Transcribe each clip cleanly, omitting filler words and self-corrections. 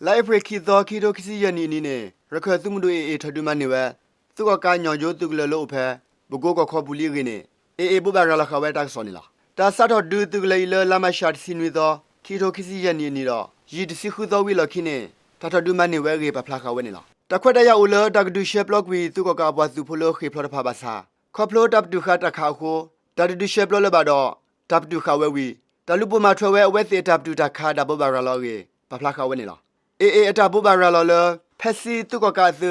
library ခိသောခိတိုခစီယနီနီနေရခသုမှုတို့အေထဒုမနေဝသူကကညောင်ကျိုးသူကလလို့ဖဲဘကိုကခေါ်ပူလီရင်းအေဘူဘာရလာခဝဲတက်စောနေလားတာဆတ်တော်ဒူသူကလေးလလမရှာစီနွေသောခိတိုခစီယနီနီတော့ရည်တစီခုသောဝီလခိနေတာထဒုမနေဝဲရေပဖလာခဝဲနေလားတခွတ်တရဦးလတကဒူရှေပလော့ဝီသူကကဘွားသူဖလို့ခေဖလို့ဖပါစာခေါပလို့တပ်ဒူခတ်တခါခိုတဒူရှေပလော့လဘတော့တပ်ဒူခဝဲဝီတလူပမာထွဲဝဲအဝဲစေတပ်ဒူတခါဒဘဘာရလောရေပဖလာခဝဲနေလားအေအတာဘဘာရလောလဖက်စီသူကကသ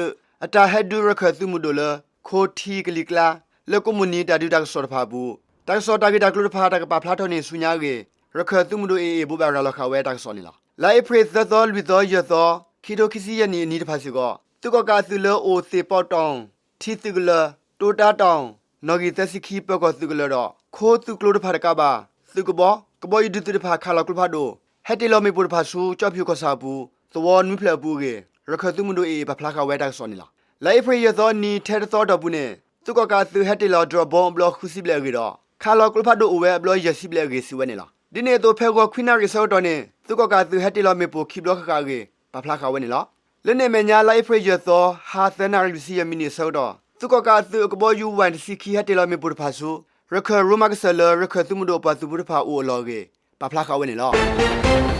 အတာဟက်ဒူရခသူမှုဒလခိုတီကလီကလာလကမနီတဒူတက်စောဖာဘူးတက်စောတကီတကလူဖာတကပဖလာထောနေဆုညာရေရခသူမှုတို့အေဘဘာရလောခဝဲတက်စောနေလားလိုက်ပရိသသောလူသောရသောခိတိုခစီယနီနီတဖာစီကောသူကကသူလောအိုစေပေါ်တောင်းတီသူကလတိုတာတောင်းနော်ဂီတစီခီပကောသူကလတော့ခိုးသူကလိုတဖာတကပါသူကဘောကဘောယဒူတဖာခါလကလဖာဒိုဟက်တီလိုမီပူတဖာဆူကြော့ဖြူကဆာဘူးသောနွိဖလဘူးကေရခသူမှုတို့အေဘဖလာခဝဲတက်စောနေလားလိုက်ပရိယသောနီထဲသောတော့ဘူးနေသူကကသူဟက်တီလောဒရဘွန်ဘလော့ခုစီဘလေကေတော့ခါလကလဖာဒိုဝဲဘလော့ယစီဘလေကေစီဝဲနေလားဒီနေ့တော့ဖဲကောခွိနာရီဆော့တော့နေသူကကသူဟက်တီလောမီပူခိဘလော့ခါကေဘဖလာခဝဲနေလားလနေမညာလိုက်ဖရိယသောဟာသနာရီစီယမီနီဆော့တော့သူကကသူကဘောယူဝန်စီခီဟက်တီလောမီပူတဖာဆူရခရိုမကဆလရခသူမှုတို့ပါသူဘူးတဖာအိုလောကေဘဖလာခဝဲနေလား